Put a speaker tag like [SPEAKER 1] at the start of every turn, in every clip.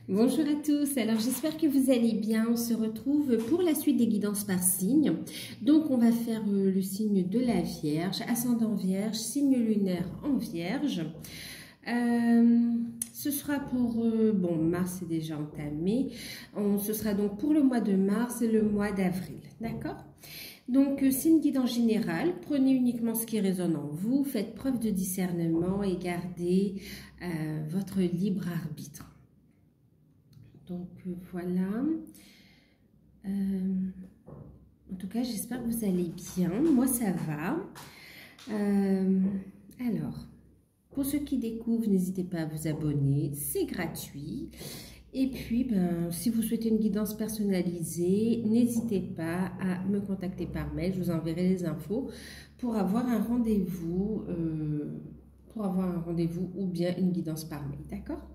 [SPEAKER 1] Bonjour à tous, alors j'espère que vous allez bien. On se retrouve pour la suite des guidances par signe. Donc on va faire le signe de la Vierge, ascendant Vierge, signe lunaire en Vierge. Ce sera pour, bon, mars est déjà entamé, ce sera donc pour le mois de mars et le mois d'avril, d'accord? Donc, signe guide en général, prenez uniquement ce qui résonne en vous, faites preuve de discernement et gardez votre libre arbitre. Donc, voilà. En tout cas, j'espère que vous allez bien. Moi, ça va. Alors, pour ceux qui découvrent, n'hésitez pas à vous abonner. C'est gratuit. Et puis, si vous souhaitez une guidance personnalisée, n'hésitez pas à me contacter par mail. Je vous enverrai les infos pour avoir un rendez-vous, ou bien une guidance par mail, d'accord?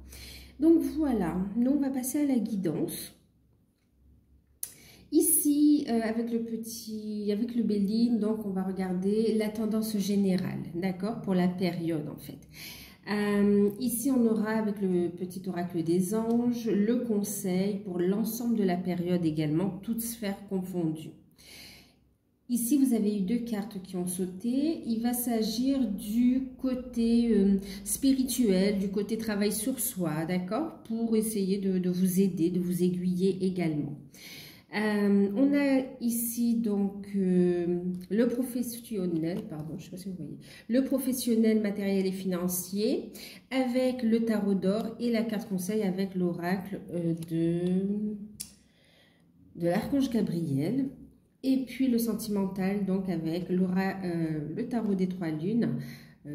[SPEAKER 1] Donc voilà, nous on va passer à la guidance. Ici, avec le Béline, donc on va regarder la tendance générale, d'accord, pour la période en fait. Ici, on aura avec le petit oracle des anges, le conseil pour l'ensemble de la période également, toutes sphères confondues. Ici, vous avez eu deux cartes qui ont sauté. Il va s'agir du côté spirituel, du côté travail sur soi, d'accord, pour essayer de vous aider, de vous aiguiller également. On a ici donc le professionnel, pardon, je ne sais pas si vous voyez, le professionnel matériel et financier avec le tarot d'or et la carte conseil avec l'oracle de l'archange Gabriel. Et puis le sentimental, donc avec le tarot des trois lunes,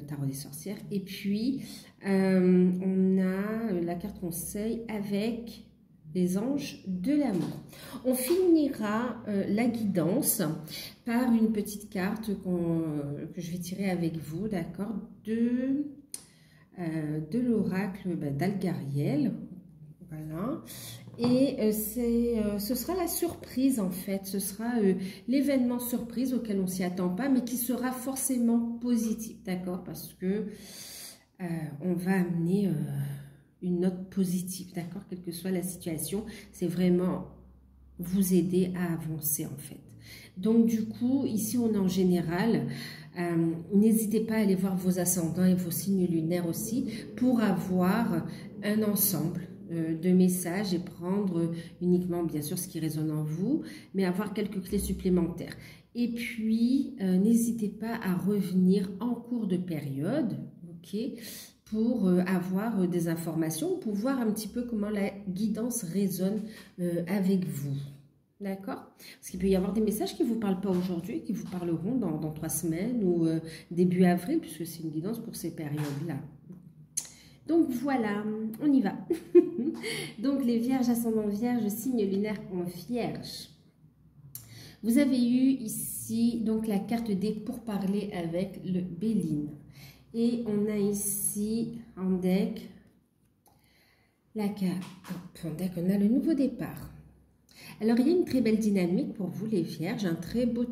[SPEAKER 1] tarot des sorcières. Et puis, on a la carte conseil avec les anges de l'amour. On finira la guidance par une petite carte que je vais tirer avec vous, d'accord, de l'oracle d'Algariel. Voilà. Et ce sera la surprise en fait, ce sera l'événement surprise auquel on ne s'y attend pas, mais qui sera forcément positif, d'accord? Parce que on va amener une note positive, d'accord? Quelle que soit la situation, c'est vraiment vous aider à avancer en fait. Donc du coup, ici on est en général, n'hésitez pas à aller voir vos ascendants et vos signes lunaires aussi pour avoir un ensemble de messages et prendre uniquement bien sûr ce qui résonne en vous, mais avoir quelques clés supplémentaires. Et puis, n'hésitez pas à revenir en cours de période, ok, pour avoir des informations, pour voir un petit peu comment la guidance résonne avec vous. D'accord? Parce qu'il peut y avoir des messages qui ne vous parlent pas aujourd'hui, qui vous parleront dans 3 semaines ou début avril, puisque c'est une guidance pour ces périodes-là. Donc voilà, on y va. Donc les vierges, ascendant vierge, signe lunaire en vierge. Vous avez eu ici donc la carte des pourparlers avec le Béline. Et on a ici en deck la carte. En deck, on a le nouveau départ. Alors, il y a une très belle dynamique pour vous, les vierges, un très beau,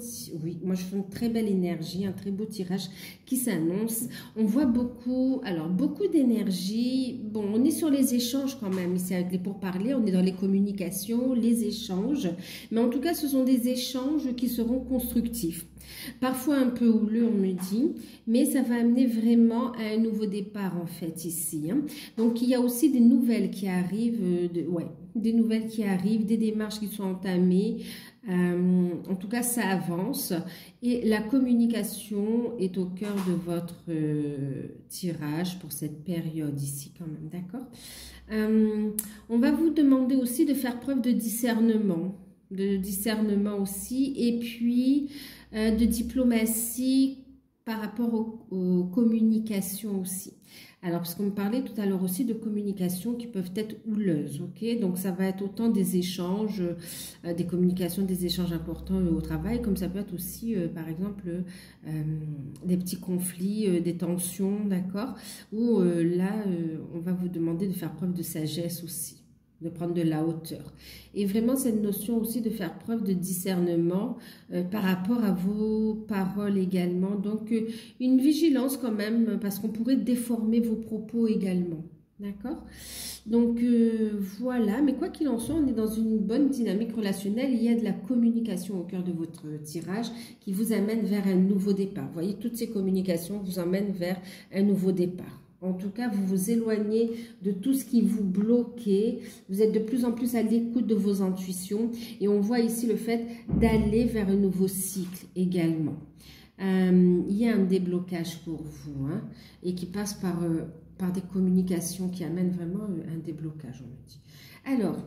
[SPEAKER 1] oui, moi je fais une très belle énergie, un très beau tirage qui s'annonce. On voit beaucoup, alors beaucoup d'énergie. Bon, on est sur les échanges quand même, ici avec les pourparlers, on est dans les communications, les échanges. Mais en tout cas, ce sont des échanges qui seront constructifs. Parfois un peu houleux, on me dit, mais ça va amener vraiment à un nouveau départ en fait ici. Hein. Donc, il y a aussi des nouvelles qui arrivent, des nouvelles qui arrivent, des démarches qui sont entamées. En tout cas, ça avance et la communication est au cœur de votre tirage pour cette période ici quand même, d'accord? On va vous demander aussi de faire preuve de discernement aussi et puis de diplomatie par rapport aux communications aussi. Alors, parce qu'on me parlait tout à l'heure aussi de communications qui peuvent être houleuses, ok? Donc, ça va être autant des échanges, des communications, des échanges importants au travail, comme ça peut être aussi, par exemple, des petits conflits, des tensions, d'accord? Où là, on va vous demander de faire preuve de sagesse aussi, de prendre de la hauteur. Et vraiment, cette notion aussi de faire preuve de discernement par rapport à vos paroles également. Donc, une vigilance quand même, parce qu'on pourrait déformer vos propos également. D'accord? Donc, voilà. Mais quoi qu'il en soit, on est dans une bonne dynamique relationnelle. Il y a de la communication au cœur de votre tirage qui vous amène vers un nouveau départ. Vous voyez, toutes ces communications vous emmènent vers un nouveau départ. En tout cas, vous vous éloignez de tout ce qui vous bloquait. Vous êtes de plus en plus à l'écoute de vos intuitions. Et on voit ici le fait d'aller vers un nouveau cycle également. Il y a un déblocage pour vous, hein, et qui passe par des communications qui amènent vraiment un déblocage, on me dit. Alors,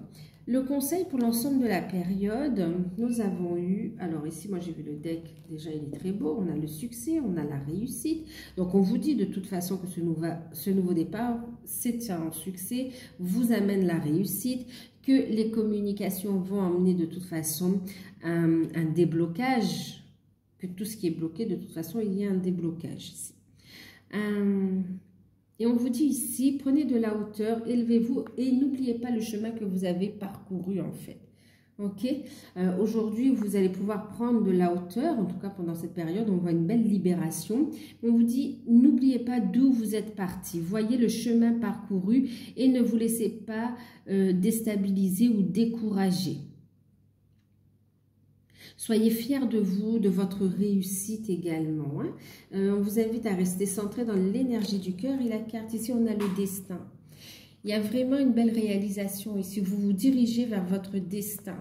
[SPEAKER 1] le conseil pour l'ensemble de la période, nous avons eu, alors ici, moi j'ai vu le deck, déjà il est très beau, on a le succès, on a la réussite. Donc on vous dit de toute façon que ce nouveau départ, c'est un succès, vous amène la réussite, que les communications vont emmener de toute façon un déblocage, que tout ce qui est bloqué, de toute façon, il y a un déblocage ici. Et on vous dit ici, prenez de la hauteur, élevez-vous et n'oubliez pas le chemin que vous avez parcouru en fait. Ok, aujourd'hui, vous allez pouvoir prendre de la hauteur, en tout cas pendant cette période, on voit une belle libération. On vous dit, n'oubliez pas d'où vous êtes parti, voyez le chemin parcouru et ne vous laissez pas déstabiliser ou décourager. Soyez fiers de vous, de votre réussite également. Hein. On vous invite à rester centré dans l'énergie du cœur. Et la carte ici, on a le destin. Il y a vraiment une belle réalisation ici. Vous vous dirigez vers votre destin.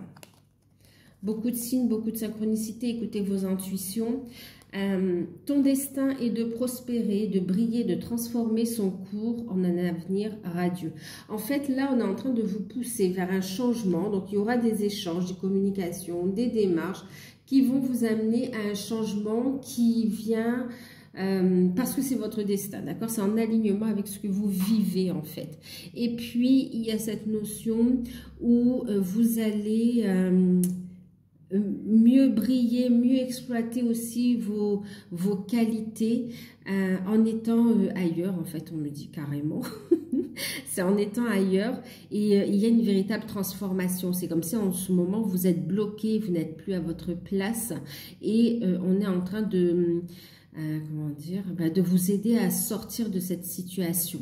[SPEAKER 1] Beaucoup de signes, beaucoup de synchronicité. Écoutez vos intuitions. Ton destin est de prospérer, de briller, de transformer son cours en un avenir radieux. En fait, là, on est en train de vous pousser vers un changement. Donc, il y aura des échanges, des communications, des démarches qui vont vous amener à un changement qui vient parce que c'est votre destin, d'accord? C'est en alignement avec ce que vous vivez, en fait. Et puis, il y a cette notion où vous allez... mieux briller, mieux exploiter aussi vos qualités en étant ailleurs, en fait, on me dit carrément. C'est en étant ailleurs et il y a une véritable transformation. C'est comme si en ce moment, vous êtes bloqué, vous n'êtes plus à votre place et on est en train de... comment dire, de vous aider à sortir de cette situation.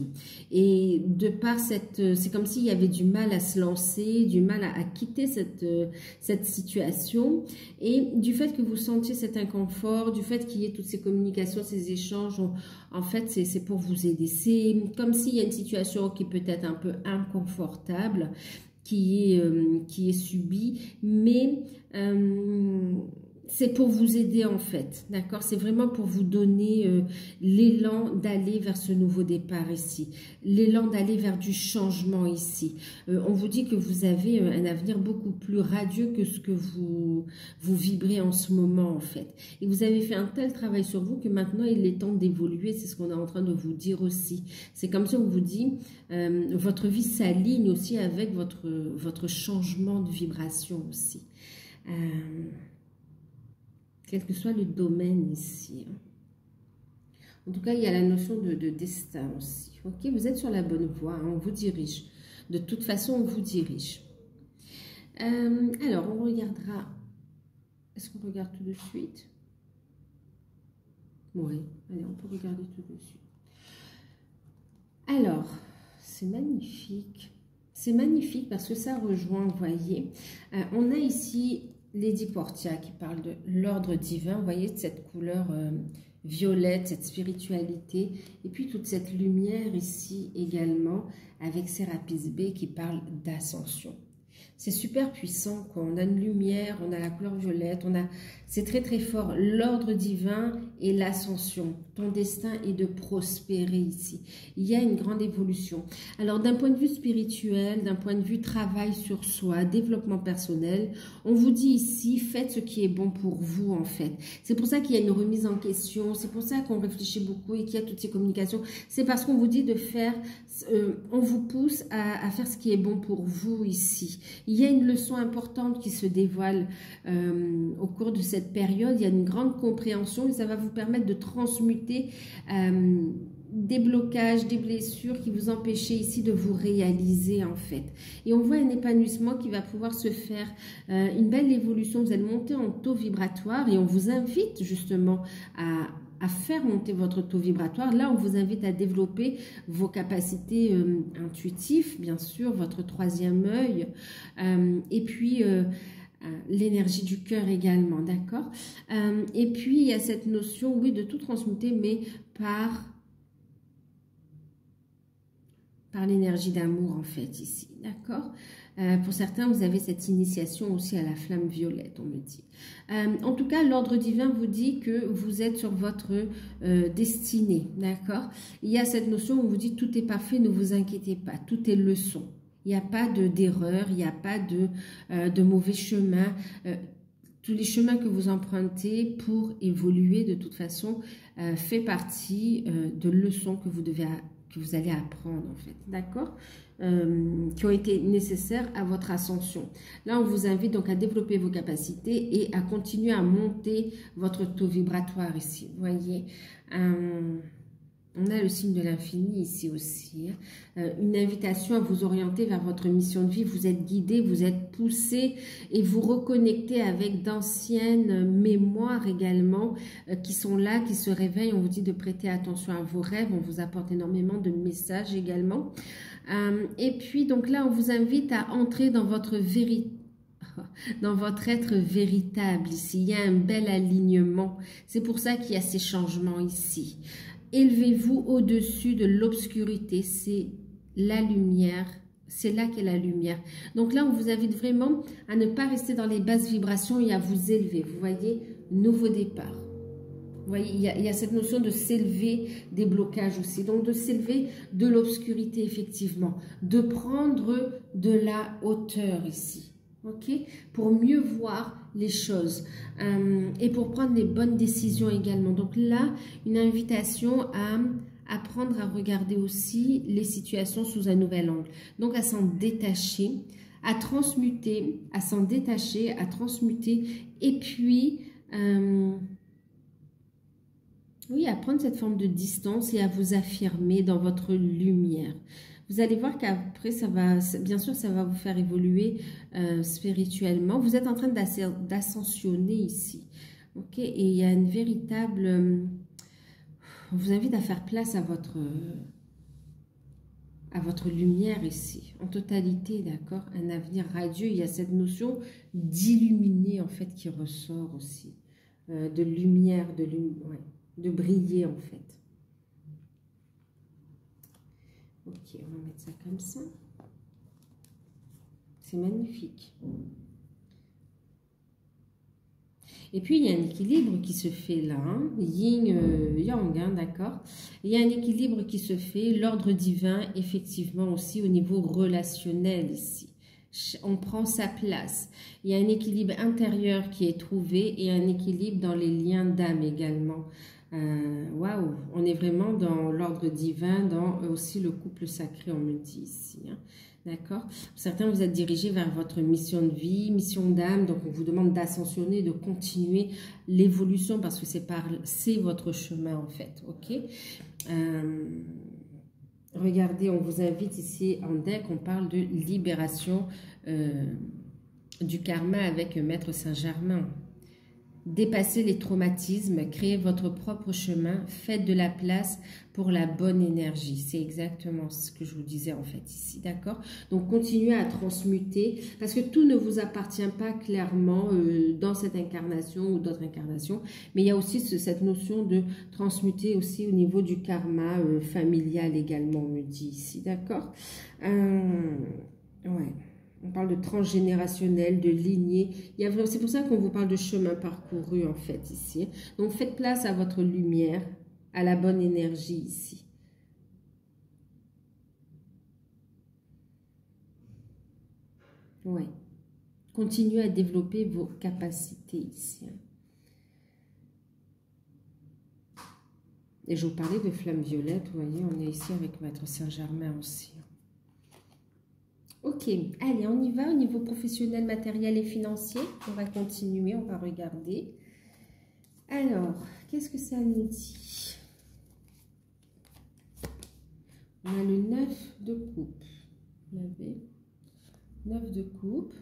[SPEAKER 1] Et de par cette... c'est comme s'il y avait du mal à se lancer, du mal à quitter cette situation. Et du fait que vous sentiez cet inconfort, du fait qu'il y ait toutes ces communications, ces échanges, en fait, c'est pour vous aider. C'est comme s'il y a une situation qui peut être un peu inconfortable, qui est subie, mais... c'est pour vous aider en fait, d'accord? C'est vraiment pour vous donner l'élan d'aller vers ce nouveau départ ici, l'élan d'aller vers du changement ici. On vous dit que vous avez un avenir beaucoup plus radieux que ce que vous vibrez en ce moment en fait. Et vous avez fait un tel travail sur vous que maintenant il est temps d'évoluer, c'est ce qu'on est en train de vous dire aussi. C'est comme ça qu'on vous dit, votre vie s'aligne aussi avec votre changement de vibration aussi. Quel que soit le domaine ici. En tout cas, il y a la notion de destin aussi. Ok, vous êtes sur la bonne voie, hein, on vous dirige. De toute façon, on vous dirige. Alors, on regardera. Est-ce qu'on regarde tout de suite? Oui, allez, on peut regarder tout de suite. Alors, c'est magnifique. C'est magnifique parce que ça rejoint, vous voyez. On a ici... Lady Portia qui parle de l'ordre divin, vous voyez cette couleur violette, cette spiritualité, et puis toute cette lumière ici également avec Sérapis Bey qui parle d'ascension. C'est super puissant, quoi. On a une lumière, on a la couleur violette, c'est très très fort. L'ordre divin et l'ascension. Ton destin est de prospérer ici. Il y a une grande évolution. Alors d'un point de vue spirituel, d'un point de vue travail sur soi, développement personnel, on vous dit ici, faites ce qui est bon pour vous en fait. C'est pour ça qu'il y a une remise en question, c'est pour ça qu'on réfléchit beaucoup et qu'il y a toutes ces communications. C'est parce qu'on vous dit de faire, on vous pousse à faire ce qui est bon pour vous ici. Il y a une leçon importante qui se dévoile au cours de cette période. Il y a une grande compréhension et ça va vous permettre de transmuter des blocages, des blessures qui vous empêchaient ici de vous réaliser en fait. Et on voit un épanouissement qui va pouvoir se faire, une belle évolution. Vous allez monter en taux vibratoire et on vous invite justement à faire monter votre taux vibratoire. Là, on vous invite à développer vos capacités intuitives, bien sûr, votre troisième œil, et puis l'énergie du cœur également, d'accord? Et puis, il y a cette notion, oui, de tout transmuter, mais par l'énergie d'amour, en fait, ici, d'accord? Pour certains, vous avez cette initiation aussi à la flamme violette, on me dit. En tout cas, l'ordre divin vous dit que vous êtes sur votre destinée, d'accord? Il y a cette notion où on vous dit tout est parfait, ne vous inquiétez pas, tout est leçon. Il n'y a pas d'erreur, il n'y a pas de mauvais chemin. Tous les chemins que vous empruntez pour évoluer, de toute façon, fait partie de leçons que vous allez apprendre, en fait, d'accord, qui ont été nécessaires à votre ascension. Là, on vous invite donc à développer vos capacités et à continuer à monter votre taux vibratoire ici. Vous voyez, on a le signe de l'infini ici aussi. Une invitation à vous orienter vers votre mission de vie. Vous êtes guidé, vous êtes poussé et vous reconnectez avec d'anciennes mémoires également qui sont là, qui se réveillent. On vous dit de prêter attention à vos rêves. On vous apporte énormément de messages également. Et puis, donc là, on vous invite à entrer dans votre vérité, dans votre être véritable ici. Il y a un bel alignement. C'est pour ça qu'il y a ces changements ici. Élevez-vous au-dessus de l'obscurité, c'est la lumière, c'est là qu'est la lumière. Donc là, on vous invite vraiment à ne pas rester dans les basses vibrations et à vous élever. Vous voyez, nouveau départ. Vous voyez, il y a cette notion de s'élever des blocages aussi. Donc de s'élever de l'obscurité, effectivement. De prendre de la hauteur ici. Ok, pour mieux voir les choses et pour prendre les bonnes décisions également. Donc là, une invitation à apprendre à regarder aussi les situations sous un nouvel angle. Donc à s'en détacher, à transmuter, à s'en détacher, à transmuter et puis oui, à prendre cette forme de distance et à vous affirmer dans votre lumière. Vous allez voir qu'après, ça va, bien sûr, ça va vous faire évoluer spirituellement. Vous êtes en train d'ascensionner ici. Ok, et il y a une véritable... on vous invite à faire place à votre lumière ici, en totalité, d'accord? Un avenir radieux. Il y a cette notion d'illuminer, en fait, qui ressort aussi. De lumière, de briller, en fait. Ok, on va mettre ça comme ça. C'est magnifique. Et puis, il y a un équilibre qui se fait là, hein, yin, yang, hein, d'accord. Il y a un équilibre qui se fait, l'ordre divin, effectivement, aussi au niveau relationnel ici. On prend sa place. Il y a un équilibre intérieur qui est trouvé et un équilibre dans les liens d'âme également. Waouh, on est vraiment dans l'ordre divin, dans aussi le couple sacré, on me dit ici. Hein. D'accord? Certains, vous êtes dirigés vers votre mission de vie, mission d'âme, donc on vous demande d'ascensionner, de continuer l'évolution parce que c'est votre chemin en fait. Ok? Regardez, on vous invite ici en deck, on parle de libération du karma avec Maître Saint-Germain. Dépassez les traumatismes, créez votre propre chemin, faites de la place pour la bonne énergie. C'est exactement ce que je vous disais en fait ici, d'accord? Donc continuez à transmuter parce que tout ne vous appartient pas clairement dans cette incarnation ou d'autres incarnations, mais il y a aussi cette notion de transmuter aussi au niveau du karma familial également, on me dit ici, d'accord? Ouais. On parle de transgénérationnel, de lignée. C'est pour ça qu'on vous parle de chemin parcouru, en fait, ici. Donc, faites place à votre lumière, à la bonne énergie, ici. Ouais. Continuez à développer vos capacités, ici. Et je vous parlais de flamme violette, vous voyez, on est ici avec Maître Saint-Germain aussi. Ok, allez, on y va au niveau professionnel, matériel et financier. On va continuer, on va regarder. Alors, qu'est-ce que ça nous dit? On a le 9 de coupe. Vous l'avez. 9 de coupe.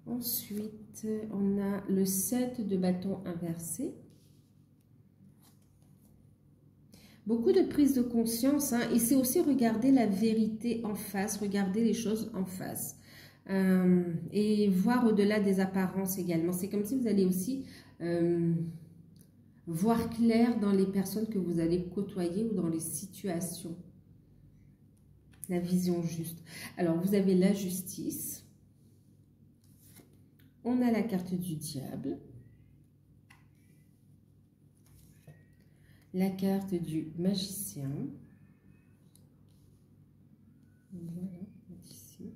[SPEAKER 1] Ensuite, on a le 7 de bâton inversé. Beaucoup de prise de conscience, hein, et c'est aussi regarder la vérité en face, regarder les choses en face. Et voir au-delà des apparences également. C'est comme si vous allez aussi voir clair dans les personnes que vous allez côtoyer ou dans les situations. La vision juste. Alors, vous avez la justice. On a la carte du diable. La carte du magicien. Voilà, ici.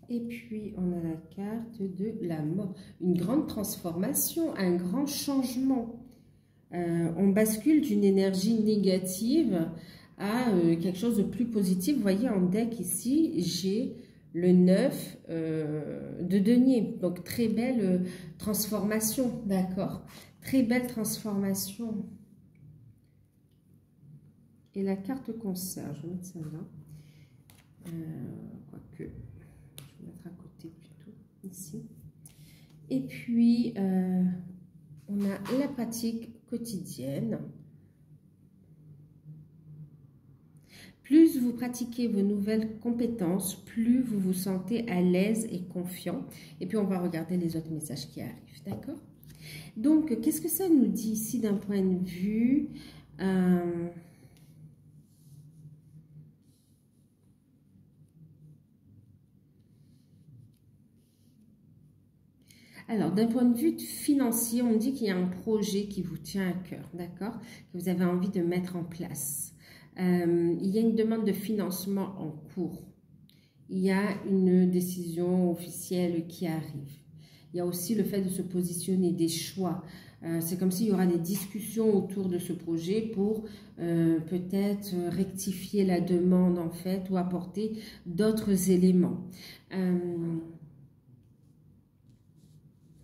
[SPEAKER 1] Et puis, on a la carte de la mort. Une grande transformation, un grand changement. On bascule d'une énergie négative à quelque chose de plus positif. Vous voyez, en deck ici, j'ai le 9 de denier. Donc, très belle transformation, d'accord? Très belle transformation. Et la carte concert, je vais mettre celle-là. Quoique, je vais mettre à côté plutôt, ici. Et puis, on a la pratique quotidienne. Plus vous pratiquez vos nouvelles compétences, plus vous vous sentez à l'aise et confiant. Et puis, on va regarder les autres messages qui arrivent, d'accord? Donc, qu'est-ce que ça nous dit ici d'un point de vue Alors, d'un point de vue financier, on dit qu'il y a un projet qui vous tient à cœur, d'accord? Que vous avez envie de mettre en place. Il y a une demande de financement en cours. Il y a une décision officielle qui arrive. Il y a aussi le fait de se positionner, des choix. C'est comme s'il y aura des discussions autour de ce projet pour peut-être rectifier la demande en fait ou apporter d'autres éléments.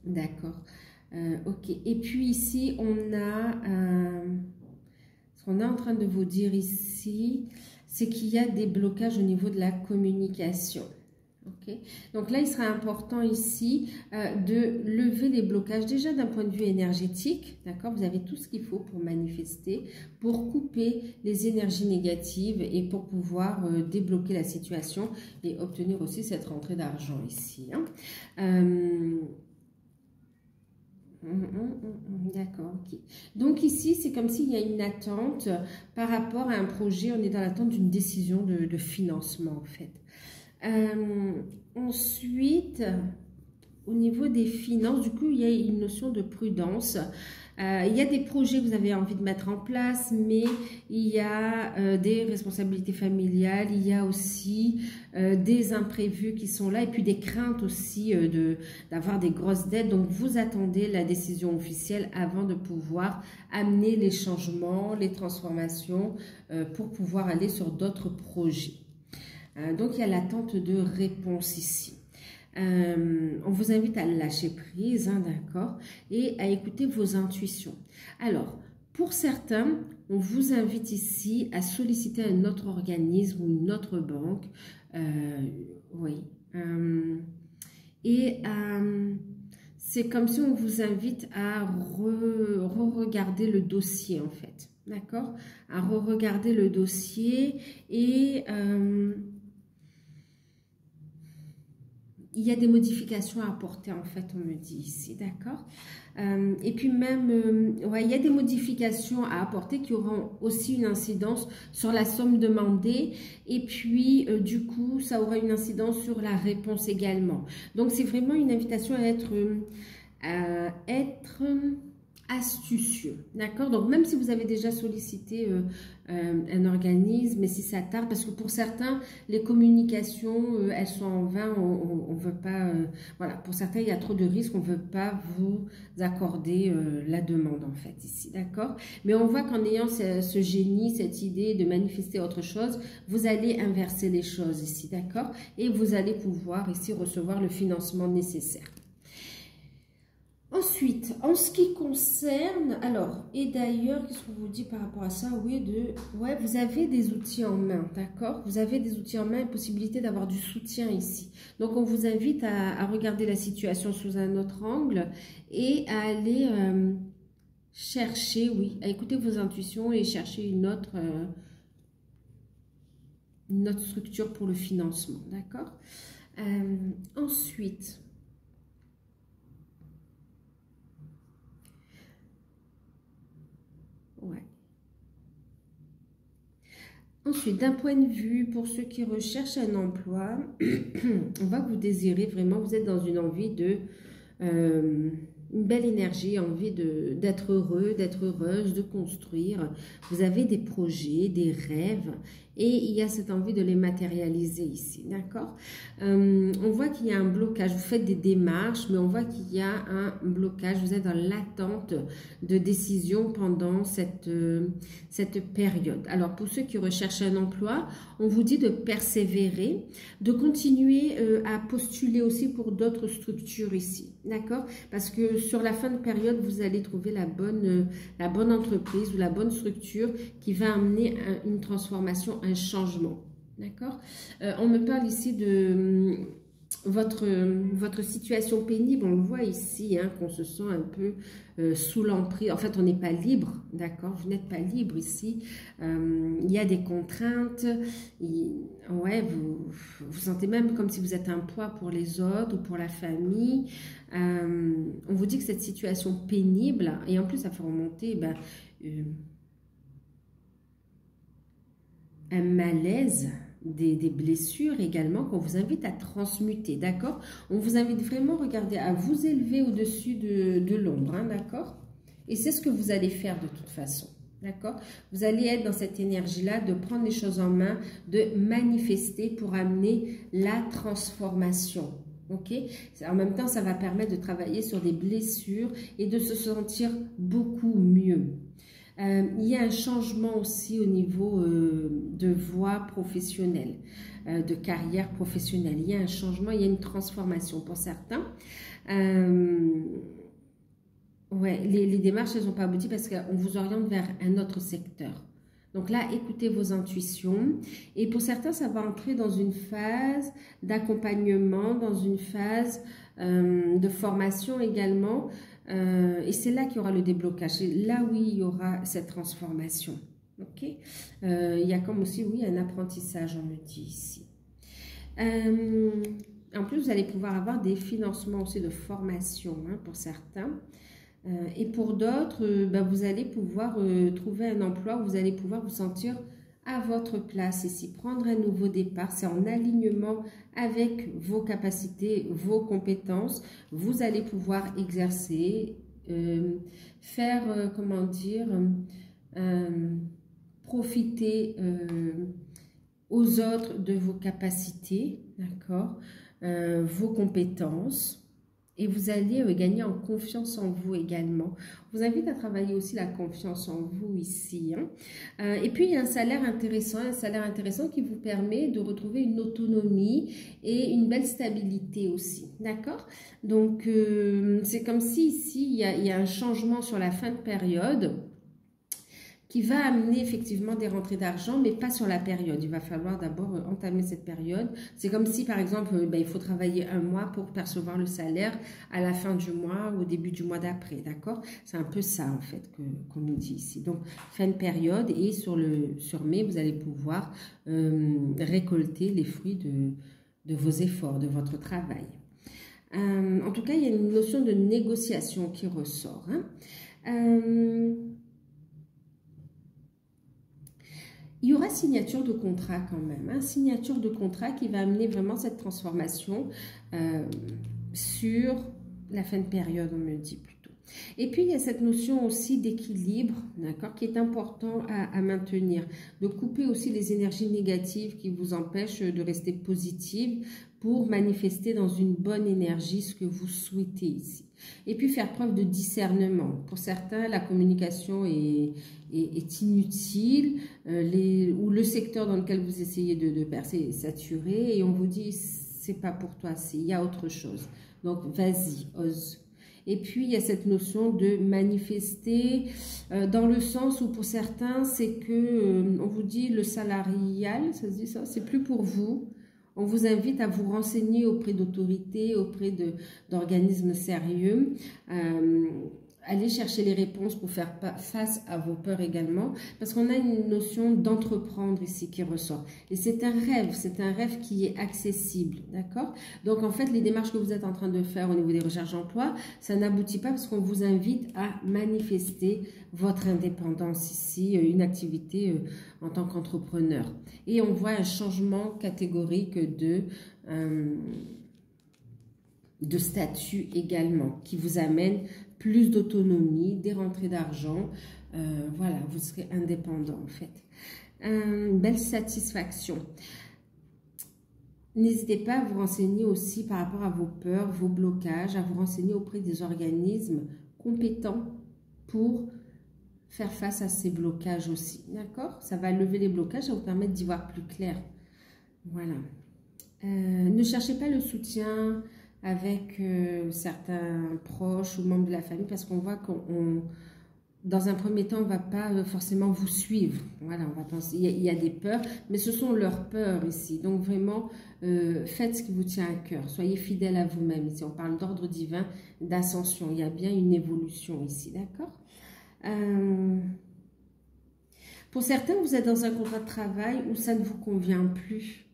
[SPEAKER 1] D'accord. Ok. Et puis ici, on a... ce qu'on est en train de vous dire ici, c'est qu'il y a des blocages au niveau de la communication. Okay. Donc là, il sera important ici de lever les blocages déjà d'un point de vue énergétique. D'accord. Vous avez tout ce qu'il faut pour manifester, pour couper les énergies négatives et pour pouvoir débloquer la situation et obtenir aussi cette rentrée d'argent ici. Hein. D'accord, ok. Donc ici, c'est comme s'il y a une attente par rapport à un projet. On est dans l'attente d'une décision de financement, en fait. Ensuite, au niveau des finances, du coup, il y a une notion de prudence. Il y a des projets que vous avez envie de mettre en place, mais il y a des responsabilités familiales, il y a aussi des imprévus qui sont là, et puis des craintes aussi d'avoir des grosses dettes. Donc, vous attendez la décision officielle avant de pouvoir amener les changements, les transformations pour pouvoir aller sur d'autres projets. Donc, il y a l'attente de réponse ici. On vous invite à lâcher prise, hein, d'accord, et à écouter vos intuitions. Alors, pour certains, on vous invite ici à solliciter un autre organisme ou une autre banque, oui, et c'est comme si on vous invite à re-regarder le dossier, en fait, d'accord, à re-regarder le dossier et... il y a des modifications à apporter, en fait, on me dit ici, d'accord? Et puis même, ouais, il y a des modifications à apporter qui auront aussi une incidence sur la somme demandée. Et puis, du coup, ça aura une incidence sur la réponse également. Donc, c'est vraiment une invitation à être astucieux, d'accord? Donc, même si vous avez déjà sollicité un organisme, mais si ça tarde, parce que pour certains, les communications, elles sont en vain, on veut pas, voilà, pour certains, il y a trop de risques, on veut pas vous accorder la demande, en fait, ici, d'accord? Mais on voit qu'en ayant ce génie, cette idée de manifester autre chose, vous allez inverser les choses ici, d'accord? Et vous allez pouvoir ici recevoir le financement nécessaire. Ensuite, en ce qui concerne, alors, et d'ailleurs, qu'est-ce qu'on vous dit par rapport à ça? Oui, ouais, vous avez des outils en main, d'accord? Vous avez des outils en main et possibilité d'avoir du soutien ici. Donc, on vous invite à regarder la situation sous un autre angle et à aller chercher, oui, à écouter vos intuitions et chercher une autre structure pour le financement, d'accord? Ensuite... Ouais. Ensuite, d'un point de vue, pour ceux qui recherchent un emploi, on voit que vous désirez vraiment, vous êtes dans une envie de, une belle énergie, envie d'être heureux, d'être heureuse, de construire. Vous avez des projets, des rêves, et il y a cette envie de les matérialiser ici, d'accord? On voit qu'il y a un blocage, vous faites des démarches, mais on voit qu'il y a un blocage, vous êtes dans l'attente de décision pendant cette période. Alors, pour ceux qui recherchent un emploi, on vous dit de persévérer, de continuer à postuler aussi pour d'autres structures ici, d'accord? Parce que sur la fin de période, vous allez trouver la bonne entreprise ou la bonne structure qui va amener une transformation, un changement, d'accord? On me parle ici de votre situation pénible, on le voit ici, hein, qu'on se sent un peu sous l'emprise. En fait, on n'est pas libre, d'accord? Vous n'êtes pas libre ici. Il y a des contraintes. Ouais, vous sentez même comme si vous êtes un poids pour les autres ou pour la famille. On vous dit que cette situation pénible, et en plus, ça fait remonter un malaise, des blessures également qu'on vous invite à transmuter, d'accord? On vous invite vraiment, regardez, à vous élever au-dessus de l'ombre, hein, d'accord? Et c'est ce que vous allez faire de toute façon, d'accord? Vous allez être dans cette énergie-là de prendre les choses en main, de manifester pour amener la transformation, ok? En même temps, ça va permettre de travailler sur des blessures et de se sentir beaucoup mieux. Il y a un changement aussi au niveau de voie professionnelle, de carrière professionnelle. Il y a un changement, il y a une transformation pour certains. Ouais, les démarches, elles n'ont pas abouti parce qu'on vous oriente vers un autre secteur. Donc là, écoutez vos intuitions. Et pour certains, ça va entrer dans une phase d'accompagnement, dans une phase de formation également. Et c'est là qu'il y aura le déblocage. C'est là, oui, il y aura cette transformation. Ok, il y a comme aussi, oui, un apprentissage, on me dit ici. En plus, vous allez pouvoir avoir des financements aussi de formation, hein, pour certains. Et pour d'autres, vous allez pouvoir trouver un emploi où vous allez pouvoir vous sentir à votre place ici, prendre un nouveau départ. C'est en alignement avec vos capacités, vos compétences. Vous allez pouvoir exercer, faire, comment dire, profiter aux autres de vos capacités, d'accord, vos compétences. Et vous allez gagner en confiance en vous également. Je vous invite à travailler aussi la confiance en vous ici, hein. Et puis, il y a un salaire intéressant qui vous permet de retrouver une autonomie et une belle stabilité aussi, d'accord? Donc, c'est comme si ici, il y a un changement sur la fin de période qui va amener effectivement des rentrées d'argent, mais pas sur la période. Il va falloir d'abord entamer cette période. C'est comme si, par exemple, il faut travailler un mois pour percevoir le salaire à la fin du mois ou au début du mois d'après, d'accord? C'est un peu ça, en fait, qu'on nous dit ici. Donc, fin de période et sur mai, vous allez pouvoir récolter les fruits de vos efforts, de votre travail. En tout cas, il y a une notion de négociation qui ressort, hein. Il y aura signature de contrat quand même, hein, signature de contrat qui va amener vraiment cette transformation sur la fin de période, on me dit plutôt. Et puis, il y a cette notion aussi d'équilibre, d'accord, qui est important à maintenir, de couper aussi les énergies négatives qui vous empêchent de rester positive pour manifester dans une bonne énergie ce que vous souhaitez ici. Et puis, faire preuve de discernement. Pour certains, la communication est inutile, ou le secteur dans lequel vous essayez de percer est saturé et on vous dit, c'est pas pour toi, il y a autre chose. Donc, vas-y, ose. Et puis, il y a cette notion de manifester, dans le sens où pour certains, c'est que, on vous dit le salarial, ça se dit ça, c'est plus pour vous. On vous invite à vous renseigner auprès d'autorités, auprès d'organismes sérieux. Allez chercher les réponses pour faire face à vos peurs également, parce qu'on a une notion d'entreprendre ici qui ressort. Et c'est un rêve qui est accessible, d'accord? Donc en fait, les démarches que vous êtes en train de faire au niveau des recherches d'emploi, ça n'aboutit pas parce qu'on vous invite à manifester votre indépendance ici, une activité en tant qu'entrepreneur. Et on voit un changement catégorique de statut également, qui vous amène plus d'autonomie, des rentrées d'argent, voilà, vous serez indépendant en fait. Belle satisfaction. N'hésitez pas à vous renseigner aussi par rapport à vos peurs, vos blocages, à vous renseigner auprès des organismes compétents pour faire face à ces blocages aussi, d'accord? Ça va lever les blocages, ça va vous permettre d'y voir plus clair. Voilà. Ne cherchez pas le soutien avec certains proches ou membres de la famille, parce qu'on voit dans un premier temps, on ne va pas forcément vous suivre. Voilà, on va penser, il y a des peurs, mais ce sont leurs peurs ici. Donc vraiment, faites ce qui vous tient à cœur. Soyez fidèle à vous-même. Ici, on parle d'ordre divin, d'ascension. Il y a bien une évolution ici, d'accord? Pour certains, vous êtes dans un contrat de travail où ça ne vous convient plus,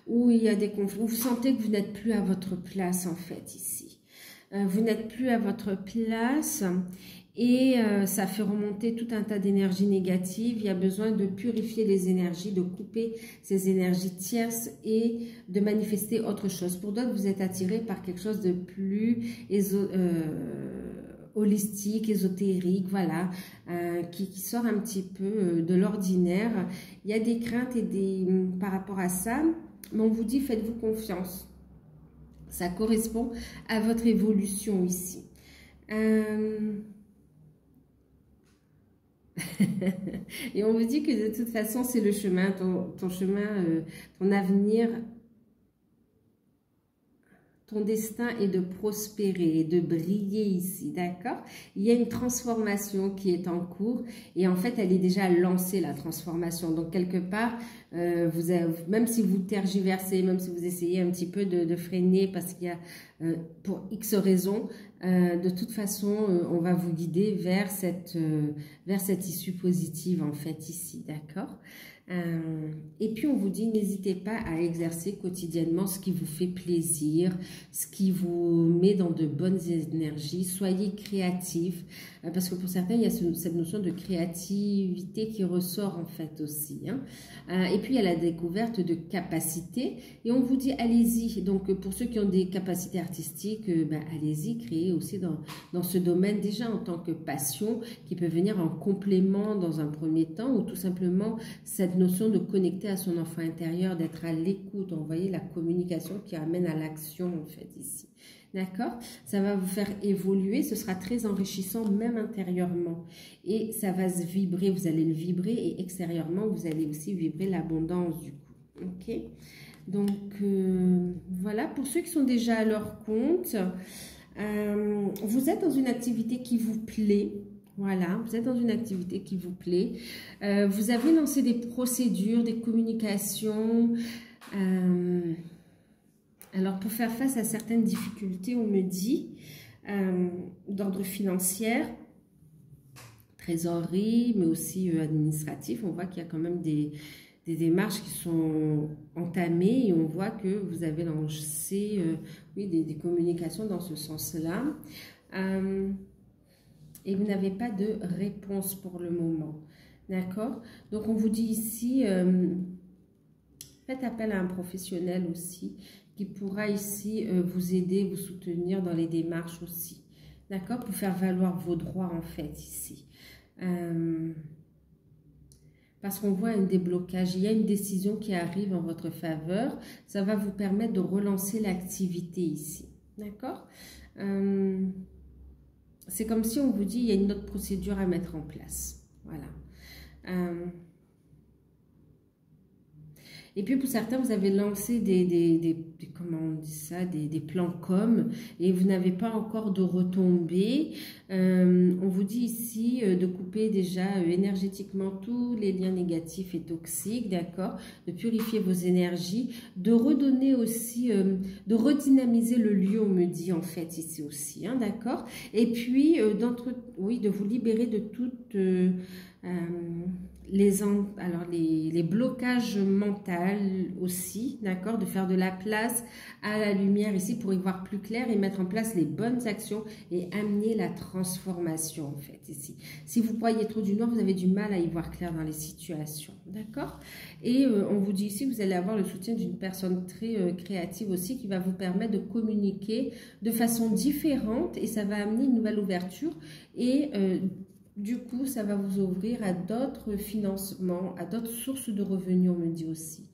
[SPEAKER 1] où il y a des conflits, où vous sentez que vous n'êtes plus à votre place en fait ici. Vous n'êtes plus à votre place et ça fait remonter tout un tas d'énergies négatives. Il y a besoin de purifier les énergies, de couper ces énergies tierces et de manifester autre chose. Pour d'autres, vous êtes attiré par quelque chose de plus holistique, ésotérique, voilà, qui sort un petit peu de l'ordinaire. Il y a des craintes par rapport à ça, mais on vous dit faites-vous confiance. Ça correspond à votre évolution ici. Et on vous dit que de toute façon, c'est le chemin, ton chemin, ton avenir. Ton destin est de prospérer, de briller ici, d'accord? Il y a une transformation qui est en cours et en fait, elle est déjà lancée, la transformation. Donc, quelque part, même si vous tergiversez, même si vous essayez un petit peu de freiner parce qu'il y a, pour X raisons, de toute façon, on va vous guider vers cette issue positive, en fait, ici, d'accord? Et puis on vous dit n'hésitez pas à exercer quotidiennement ce qui vous fait plaisir, ce qui vous met dans de bonnes énergies, soyez créatifs, parce que pour certains il y a cette notion de créativité qui ressort en fait aussi, hein. Et puis il y a la découverte de capacités et on vous dit allez-y, donc pour ceux qui ont des capacités artistiques, allez-y, créez aussi dans ce domaine déjà en tant que passion qui peut venir en complément dans un premier temps ou tout simplement cette notion de connecter à son enfant intérieur, d'être à l'écoute. Vous voyez la communication qui amène à l'action en fait ici. D'accord? Ça va vous faire évoluer, ce sera très enrichissant même intérieurement. Et ça va se vibrer, vous allez le vibrer et extérieurement, vous allez aussi vibrer l'abondance du coup. Ok? Donc voilà, pour ceux qui sont déjà à leur compte, vous êtes dans une activité qui vous plaît. Voilà, vous êtes dans une activité qui vous plaît. Vous avez lancé des procédures, des communications. Alors, pour faire face à certaines difficultés, on me dit, d'ordre financier, trésorerie, mais aussi administratif. On voit qu'il y a quand même des démarches qui sont entamées et on voit que vous avez lancé oui, des communications dans ce sens-là. Et vous n'avez pas de réponse pour le moment. D'accord? Donc, on vous dit ici, faites appel à un professionnel aussi qui pourra ici vous aider, vous soutenir dans les démarches aussi. D'accord? Pour faire valoir vos droits en fait ici. Parce qu'on voit un déblocage, il y a une décision qui arrive en votre faveur. Ça va vous permettre de relancer l'activité ici. D'accord? C'est comme si on vous dit, il y a une autre procédure à mettre en place. Voilà. Et puis pour certains, vous avez lancé comment on dit ça, des plans et vous n'avez pas encore de retombées. On vous dit ici de couper déjà énergétiquement tous les liens négatifs et toxiques, d'accord? De purifier vos énergies, de redonner aussi, de redynamiser le lieu, on me dit en fait ici aussi, hein, d'accord? Et puis, oui, de vous libérer de toutes... les blocages mentaux aussi, d'accord, de faire de la place à la lumière ici pour y voir plus clair et mettre en place les bonnes actions et amener la transformation en fait ici. Si vous voyez trop du noir, vous avez du mal à y voir clair dans les situations, d'accord? Et on vous dit ici, vous allez avoir le soutien d'une personne très créative aussi qui va vous permettre de communiquer de façon différente et ça va amener une nouvelle ouverture et du coup, ça va vous ouvrir à d'autres financements, à d'autres sources de revenus, on me dit aussi.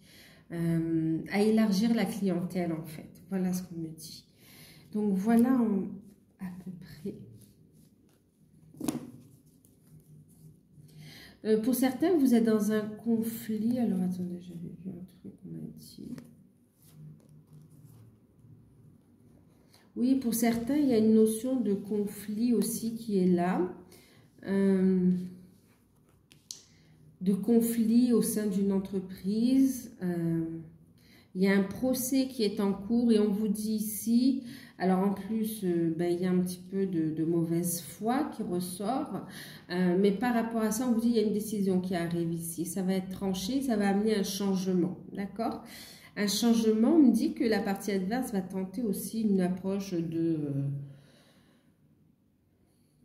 [SPEAKER 1] À élargir la clientèle, en fait. Voilà ce qu'on me dit. Donc, voilà à peu près. Pour certains, vous êtes dans un conflit. Alors, attendez, j'avais vu un truc qu'on m'a dit. Oui, pour certains, il y a une notion de conflit aussi qui est là. De conflit au sein d'une entreprise. Il y a un procès qui est en cours et on vous dit ici, alors en plus, il y a un petit peu de mauvaise foi qui ressort, mais par rapport à ça, on vous dit il y a une décision qui arrive ici. Ça va être tranché, ça va amener un changement, d'accord? Un changement, on me dit que la partie adverse va tenter aussi une approche de...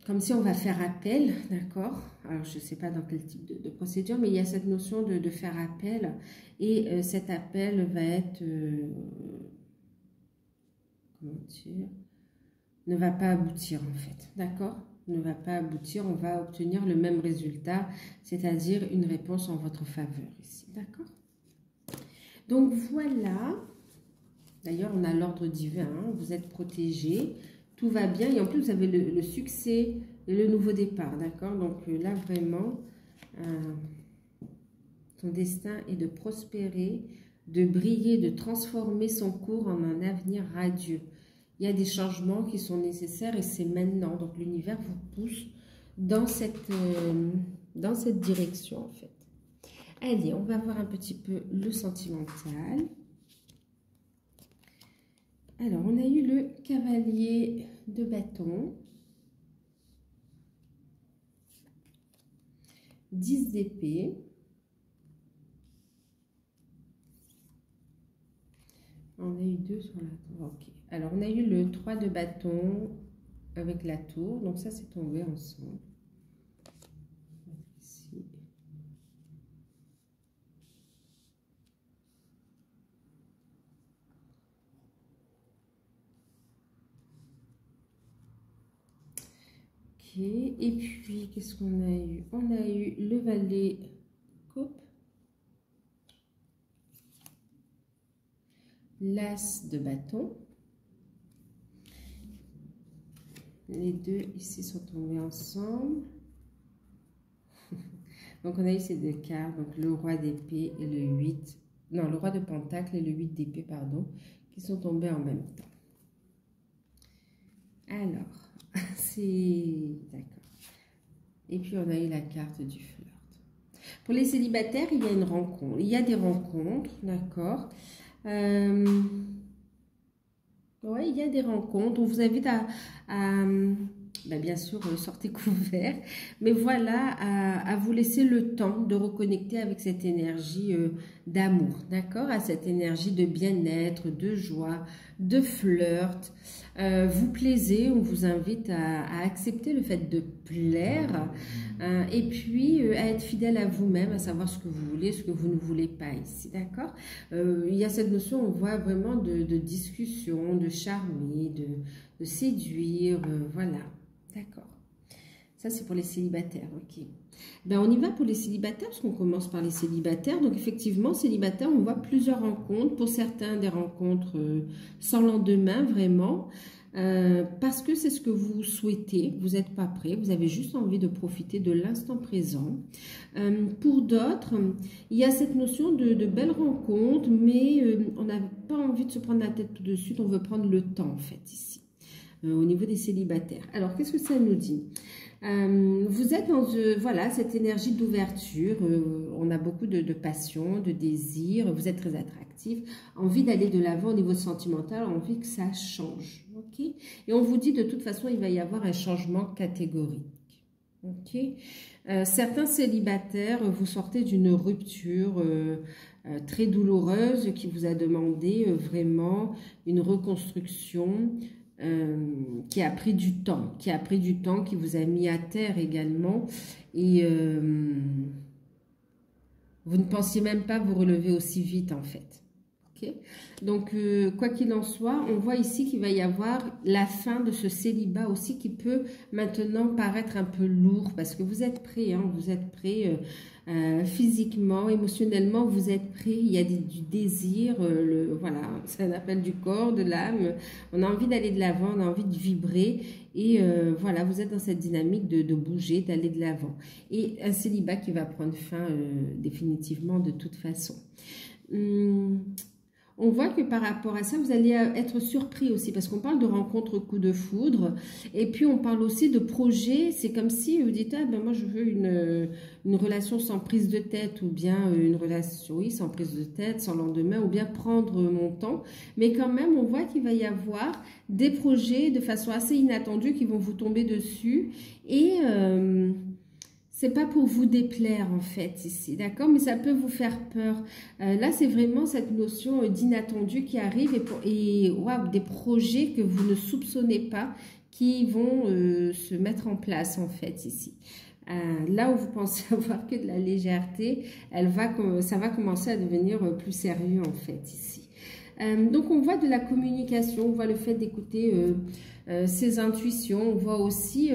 [SPEAKER 1] comme si on va faire appel, d'accord? Alors, je ne sais pas dans quel type de procédure, mais il y a cette notion de faire appel. Et cet appel va être... comment dire? Ne va pas aboutir, en fait, d'accord? Ne va pas aboutir, on va obtenir le même résultat, c'est-à-dire une réponse en votre faveur ici, d'accord? Donc, voilà. D'ailleurs, on a l'ordre divin, hein, vous êtes protégés. Tout va bien et en plus vous avez le succès et le nouveau départ, d'accord? Donc là vraiment, ton destin est de prospérer, de briller, de transformer son cours en un avenir radieux. Il y a des changements qui sont nécessaires et c'est maintenant. Donc l'univers vous pousse dans cette direction en fait. Allez, on va voir un petit peu le sentimental. Alors, on a eu le cavalier de bâton, 10 d'épée, on a eu 2 sur la tour, ok. Alors, on a eu le 3 de bâton avec la tour, donc ça c'est tombé ensemble. Ici. Et puis, qu'est-ce qu'on a eu? On a eu le valet coupe, l'as de bâton. Les deux ici sont tombés ensemble. Donc, on a eu ces deux cartes, donc le roi d'épée et le 8. Non, le roi de pentacle et le 8 d'épée, pardon, qui sont tombés en même temps. Alors... c'est d'accord. Et puis on a eu la carte du flirt. Pour les célibataires, il y a une rencontre. Il y a des rencontres, d'accord. Ouais, il y a des rencontres. On vous invite à bien sûr, sortez couverts. Mais voilà, à vous laisser le temps de reconnecter avec cette énergie d'amour, d'accord? À cette énergie de bien-être, de joie, de flirt. Vous plaisez, on vous invite à accepter le fait de plaire et puis à être fidèle à vous-même, à savoir ce que vous voulez, ce que vous ne voulez pas ici, d'accord? Il y a cette notion, on voit vraiment de discussion, de charmer, de séduire, voilà, d'accord. Ça, c'est pour les célibataires, ok. Ben, on y va pour les célibataires, parce qu'on commence par les célibataires. Donc, effectivement, célibataires, on voit plusieurs rencontres. Pour certains, des rencontres sans lendemain, vraiment. parce que c'est ce que vous souhaitez, vous n'êtes pas prêt, vous avez juste envie de profiter de l'instant présent. Pour d'autres, il y a cette notion de belles rencontres, mais on n'a pas envie de se prendre la tête tout de suite, on veut prendre le temps en fait ici, au niveau des célibataires. Alors, qu'est-ce que ça nous dit? Vous êtes dans voilà, cette énergie d'ouverture, on a beaucoup de passion, de désir, vous êtes très attractif, envie d'aller de l'avant au niveau sentimental, envie que ça change, ok? Et on vous dit de toute façon, il va y avoir un changement catégorique, ok? Certains célibataires, vous sortez d'une rupture très douloureuse qui vous a demandé vraiment une reconstruction, qui a pris du temps, qui vous a mis à terre également, et vous ne pensiez même pas vous relever aussi vite en fait. Okay. Donc, quoi qu'il en soit, on voit ici qu'il va y avoir la fin de ce célibat aussi qui peut maintenant paraître un peu lourd parce que vous êtes prêt, hein, vous êtes prêt physiquement, émotionnellement, vous êtes prêt, il y a du désir, voilà, c'est un appel du corps, de l'âme, on a envie d'aller de l'avant, on a envie de vibrer et voilà, vous êtes dans cette dynamique de bouger, d'aller de l'avant. Et un célibat qui va prendre fin définitivement de toute façon. On voit que par rapport à ça, vous allez être surpris aussi, parce qu'on parle de rencontre coup de foudre, et puis on parle aussi de projet. C'est comme si vous dites, ah, ben moi je veux une relation sans prise de tête, ou bien une relation, oui, sans prise de tête, sans lendemain, ou bien prendre mon temps. Mais quand même, on voit qu'il va y avoir des projets de façon assez inattendue qui vont vous tomber dessus, et c'est pas pour vous déplaire en fait ici, d'accord? Mais ça peut vous faire peur. Là, c'est vraiment cette notion d'inattendu qui arrive et wow, des projets que vous ne soupçonnez pas qui vont se mettre en place en fait ici. Là où vous pensez avoir que de la légèreté, ça va commencer à devenir plus sérieux en fait ici. Donc on voit de la communication, on voit le fait d'écouter ses intuitions, on voit aussi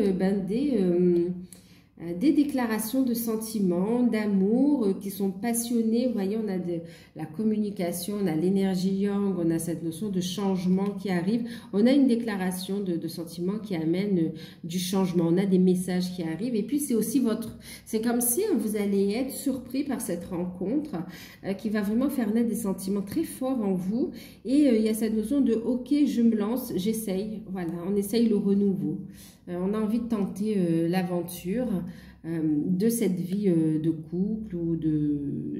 [SPEAKER 1] des déclarations de sentiments, d'amour qui sont passionnées. Vous voyez, on a de la communication, on a l'énergie yang, on a cette notion de changement qui arrive. On a une déclaration de sentiments qui amène du changement. On a des messages qui arrivent. Et puis, c'est aussi c'est comme si vous allez être surpris par cette rencontre qui va vraiment faire naître des sentiments très forts en vous. Et il y a cette notion de « ok, je me lance, j'essaye ». Voilà, on essaye le renouveau. On a envie de tenter l'aventure de cette vie de couple ou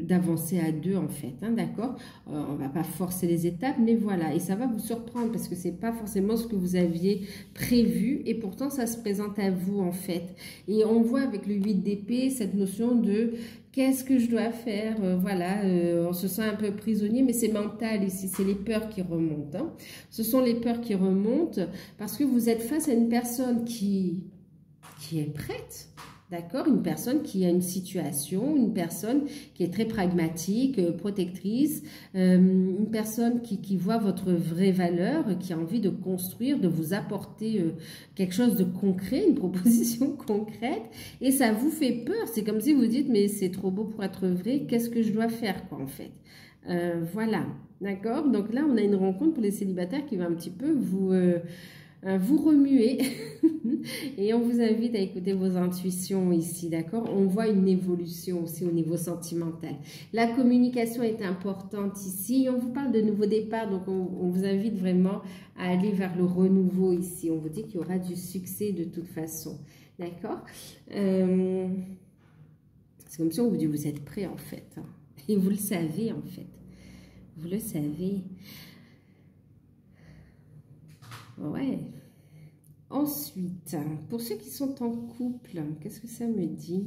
[SPEAKER 1] d'avancer à deux en fait, hein, d'accord? On va pas forcer les étapes, mais voilà, et ça va vous surprendre parce que c'est pas forcément ce que vous aviez prévu et pourtant ça se présente à vous en fait. Et on voit avec le 8 d'épée cette notion de qu'est-ce que je dois faire, voilà, on se sent un peu prisonnier, mais c'est mental ici, c'est les peurs qui remontent. Hein. Ce sont les peurs qui remontent parce que vous êtes face à une personne qui est prête, d'accord, une personne qui a une situation, une personne qui est très pragmatique, protectrice, une personne qui voit votre vraie valeur, qui a envie de construire, de vous apporter quelque chose de concret, une proposition concrète, et ça vous fait peur. C'est comme si vous dites, mais c'est trop beau pour être vrai, qu'est-ce que je dois faire, quoi, en fait. Voilà, d'accord. Donc là, on a une rencontre pour les célibataires qui va un petit peu vous remuer et on vous invite à écouter vos intuitions ici, d'accord? On voit une évolution aussi au niveau sentimental. La communication est importante ici. On vous parle de nouveau départ, donc on vous invite vraiment à aller vers le renouveau ici. On vous dit qu'il y aura du succès de toute façon, d'accord? C'est comme si on vous dit vous êtes prêts en fait, hein, et vous le savez en fait. Vous le savez. Ouais. Ensuite, pour ceux qui sont en couple, qu'est-ce que ça me dit?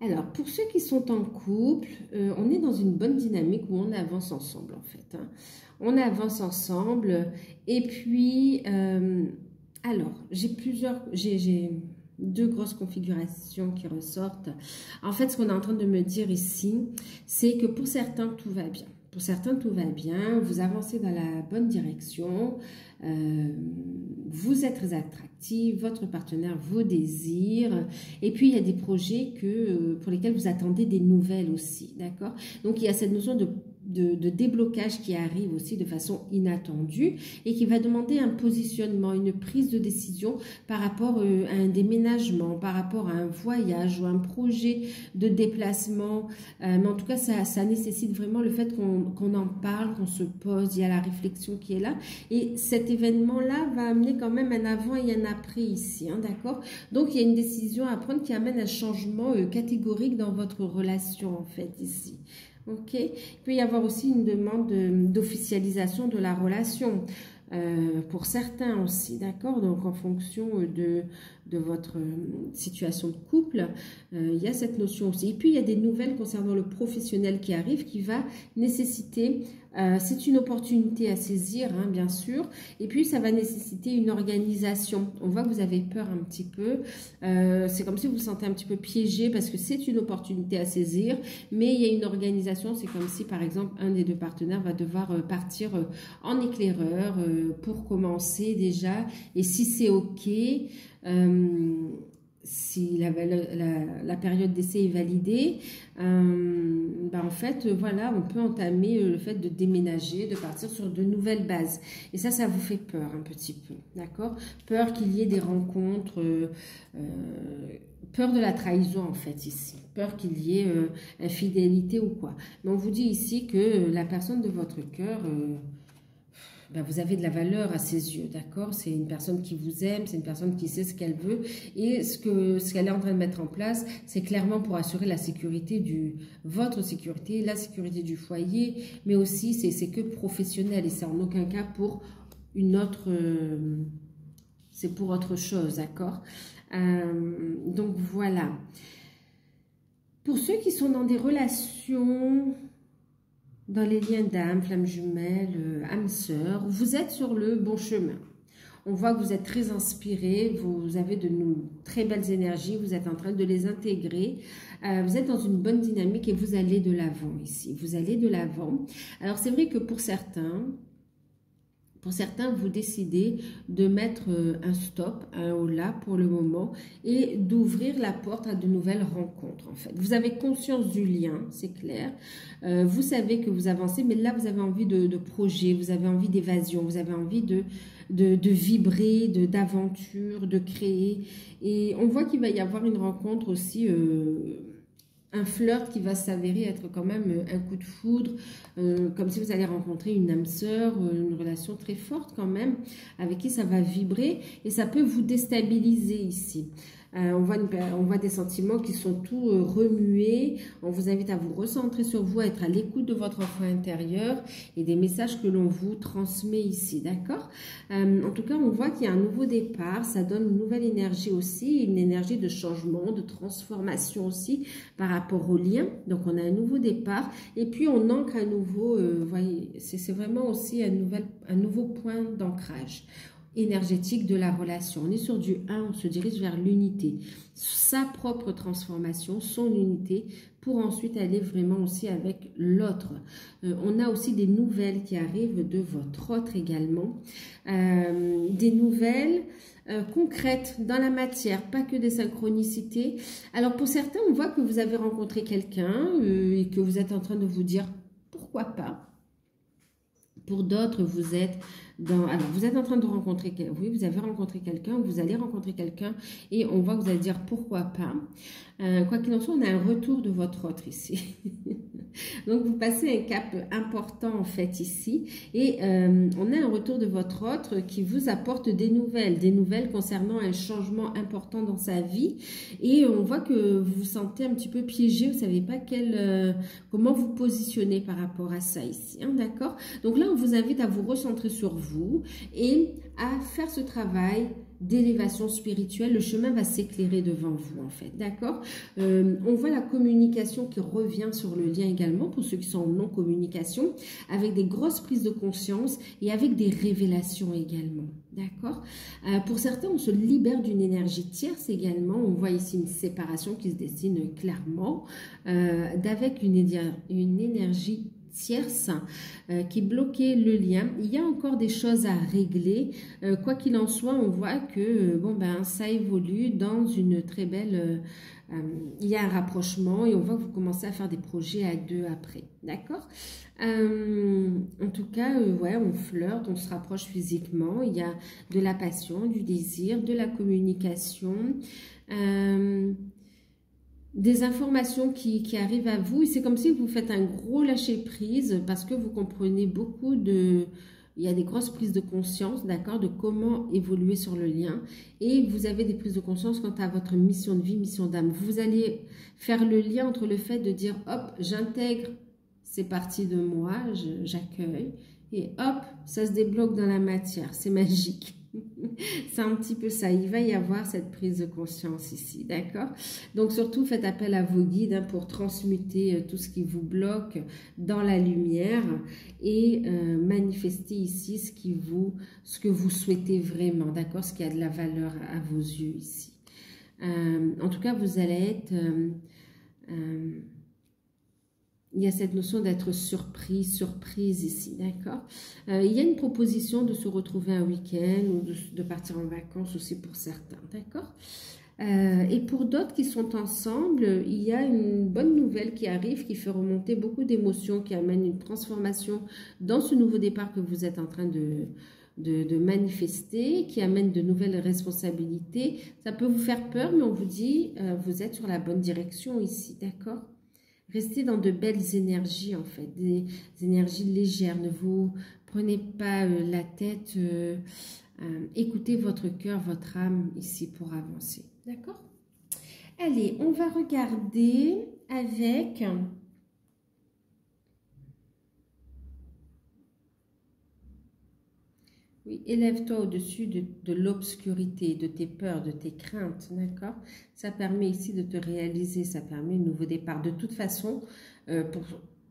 [SPEAKER 1] Alors, pour ceux qui sont en couple, on est dans une bonne dynamique où on avance ensemble, en fait. Hein. On avance ensemble. Et puis, alors, j'ai deux grosses configurations qui ressortent. En fait, ce qu'on est en train de me dire ici, c'est que pour certains, tout va bien. Pour certains, tout va bien, vous avancez dans la bonne direction, vous êtes très attractif, votre partenaire vous désire, et puis il y a des projets pour lesquels vous attendez des nouvelles aussi, d'accord? Donc il y a cette notion de déblocage qui arrive aussi de façon inattendue et qui va demander un positionnement, une prise de décision par rapport à un déménagement, par rapport à un voyage ou un projet de déplacement. Mais en tout cas, ça nécessite vraiment le fait qu'on en parle, qu'on se pose, il y a la réflexion qui est là. Et cet événement-là va amener quand même un avant et un après ici, hein, d'accord? Donc, il y a une décision à prendre qui amène un changement catégorique dans votre relation, en fait, ici. Ok, il peut y avoir aussi une demande d'officialisation de la relation pour certains aussi, d'accord? Donc en fonction de votre situation de couple, il y a cette notion aussi. Et puis il y a des nouvelles concernant le professionnel qui arrive, qui va nécessiter, c'est une opportunité à saisir, hein, bien sûr, et puis ça va nécessiter une organisation. On voit que vous avez peur un petit peu, c'est comme si vous vous sentez un petit peu piégé parce que c'est une opportunité à saisir, mais il y a une organisation, c'est comme si par exemple un des deux partenaires va devoir partir en éclaireur pour commencer déjà, et si c'est ok, si la période d'essai est validée, ben en fait, voilà, on peut entamer le fait de déménager, de partir sur de nouvelles bases. Et ça vous fait peur un petit peu, d'accord? Peur qu'il y ait des rencontres, peur de la trahison en fait ici, peur qu'il y ait infidélité ou quoi. Mais on vous dit ici que la personne de votre cœur... ben vous avez de la valeur à ses yeux, d'accord? C'est une personne qui vous aime, c'est une personne qui sait ce qu'elle veut. Et ce qu'elle est en train de mettre en place, c'est clairement pour assurer la sécurité votre sécurité, la sécurité du foyer, mais aussi c'est que professionnel et c'est en aucun cas pour une autre... c'est pour autre chose, d'accord? Donc voilà. Pour ceux qui sont dans des relations... dans les liens d'âme, flamme jumelle, âme sœur, vous êtes sur le bon chemin. On voit que vous êtes très inspiré, vous avez de très belles énergies, vous êtes en train de les intégrer. Vous êtes dans une bonne dynamique et vous allez de l'avant ici. Vous allez de l'avant. Alors c'est vrai que pour certains, vous décidez de mettre un stop, un holà pour le moment et d'ouvrir la porte à de nouvelles rencontres en fait. Vous avez conscience du lien, c'est clair. Vous savez que vous avancez, mais là vous avez envie de projet, vous avez envie d'évasion, vous avez envie de vibrer, d'aventure, de créer. Et on voit qu'il va y avoir une rencontre aussi... un flirt qui va s'avérer être quand même un coup de foudre, comme si vous allez rencontrer une âme sœur, une relation très forte quand même, avec qui ça va vibrer et ça peut vous déstabiliser ici. On voit des sentiments qui sont tout remués. On vous invite à vous recentrer sur vous, à être à l'écoute de votre enfant intérieur et des messages que l'on vous transmet ici, d'accord? En tout cas, on voit qu'il y a un nouveau départ. Ça donne une nouvelle énergie aussi, une énergie de changement, de transformation aussi par rapport au lien. Donc, on a un nouveau départ et puis on ancre à nouveau, voyez, c'est vraiment aussi un nouveau point d'ancrage énergétique de la relation. On est sur du 1, on se dirige vers l'unité, sa propre transformation, son unité, pour ensuite aller vraiment aussi avec l'autre. On a aussi des nouvelles qui arrivent de votre autre également, des nouvelles concrètes dans la matière, pas que des synchronicités. Alors pour certains, on voit que vous avez rencontré quelqu'un et que vous êtes en train de vous dire pourquoi pas. Pour d'autres, vous êtes en train de rencontrer, oui, vous avez rencontré quelqu'un, vous allez rencontrer quelqu'un et on voit que vous allez dire pourquoi pas. Quoi qu'il en soit, on a un retour de votre autre ici. Donc, vous passez un cap important en fait ici et on a un retour de votre autre qui vous apporte des nouvelles concernant un changement important dans sa vie et on voit que vous vous sentez un petit peu piégé, vous ne savez pas comment vous positionner par rapport à ça ici, hein, d'accord? Donc là, on vous invite à vous recentrer sur vous et à faire ce travail d'élévation spirituelle. Le chemin va s'éclairer devant vous en fait, d'accord? On voit la communication qui revient sur le lien également pour ceux qui sont en non-communication, avec des grosses prises de conscience et avec des révélations également, d'accord? Pour certains, on se libère d'une énergie tierce également. On voit ici une séparation qui se dessine clairement, d'avec une énergie tierce qui bloquait le lien. Il y a encore des choses à régler. Quoi qu'il en soit, on voit que bon ben ça évolue dans une très belle... il y a un rapprochement et on voit que vous commencez à faire des projets à deux après. D'accord? En tout cas, ouais, on flirte, on se rapproche physiquement. Il y a de la passion, du désir, de la communication. Des informations qui arrivent à vous. Et c'est comme si vous faites un gros lâcher-prise parce que vous comprenez beaucoup de... Il y a des grosses prises de conscience, d'accord, de comment évoluer sur le lien. Et vous avez des prises de conscience quant à votre mission de vie, mission d'âme. Vous allez faire le lien entre le fait de dire, hop, j'intègre ces parties de moi, j'accueille. Et hop, ça se débloque dans la matière. C'est magique. C'est un petit peu ça. Il va y avoir cette prise de conscience ici, d'accord? Donc, surtout, faites appel à vos guides hein, pour transmuter tout ce qui vous bloque dans la lumière et manifester ici ce que vous souhaitez vraiment, d'accord? Ce qui a de la valeur à vos yeux ici. En tout cas, vous allez être... il y a cette notion d'être surprise ici, d'accord? Il y a une proposition de se retrouver un week-end ou de partir en vacances aussi pour certains, d'accord? Et pour d'autres qui sont ensemble, il y a une bonne nouvelle qui arrive, qui fait remonter beaucoup d'émotions, qui amène une transformation dans ce nouveau départ que vous êtes en train de manifester, qui amène de nouvelles responsabilités. Ça peut vous faire peur, mais on vous dit, vous êtes sur la bonne direction ici, d'accord? Restez dans de belles énergies, en fait, des énergies légères. Ne vous prenez pas la tête. Écoutez votre cœur, votre âme ici pour avancer. D'accord? Allez, on va regarder avec... Oui, élève-toi au-dessus de l'obscurité, de tes peurs, de tes craintes, d'accord? Ça permet ici de te réaliser, ça permet un nouveau départ. De toute façon,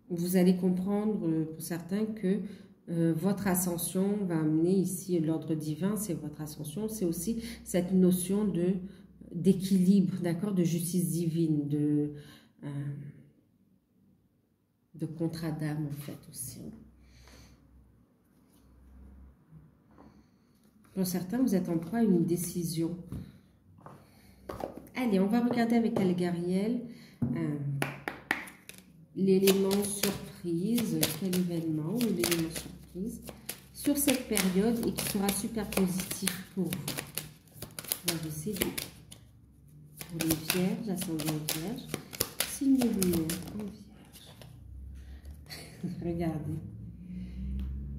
[SPEAKER 1] vous allez comprendre pour certains que votre ascension va amener ici l'ordre divin, c'est votre ascension, c'est aussi cette notion d'équilibre, d'accord? De justice divine, de contrat d'âme en fait aussi. Pour certains, vous êtes en proie à une décision. Allez, on va regarder avec Algariel l'élément surprise, quel événement ou l'élément surprise sur cette période et qui sera super positif pour vous. On va essayer pour les vierges, ascendant vierge, signe lunaire en vierge. Regardez.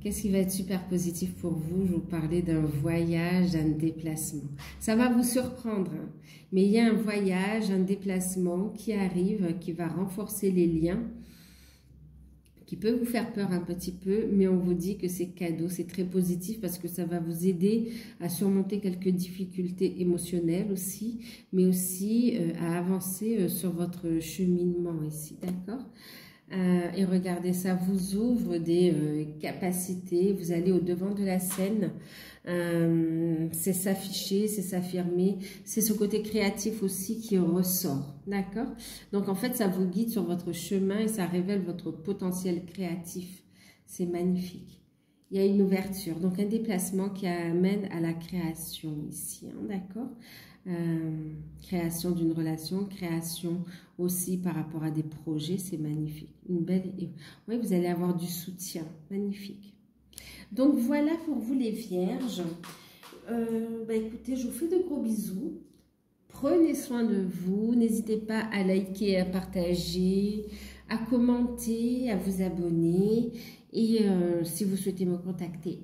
[SPEAKER 1] Qu'est-ce qui va être super positif pour vous? Je vous parlais d'un voyage, d'un déplacement. Ça va vous surprendre, hein? Mais il y a un voyage, un déplacement qui arrive, qui va renforcer les liens, qui peut vous faire peur un petit peu, mais on vous dit que c'est cadeau, c'est très positif parce que ça va vous aider à surmonter quelques difficultés émotionnelles aussi, mais aussi à avancer sur votre cheminement ici, d'accord? Et regardez, ça vous ouvre des capacités, vous allez au devant de la scène, c'est s'afficher, c'est s'affirmer, c'est ce côté créatif aussi qui ressort, d'accord? Donc en fait, ça vous guide sur votre chemin et ça révèle votre potentiel créatif, c'est magnifique. Il y a une ouverture, donc un déplacement qui amène à la création ici, hein, d'accord? Création d'une relation, création aussi par rapport à des projets, c'est magnifique. Une belle... Oui, vous allez avoir du soutien, magnifique. Donc voilà pour vous les vierges. Écoutez, je vous fais de gros bisous. Prenez soin de vous. N'hésitez pas à liker, à partager, à commenter, à vous abonner. Et si vous souhaitez me contacter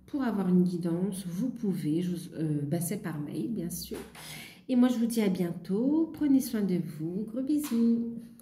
[SPEAKER 1] pour avoir une guidance, vous pouvez, c'est par mail bien sûr. Et moi je vous dis à bientôt, prenez soin de vous, gros bisous.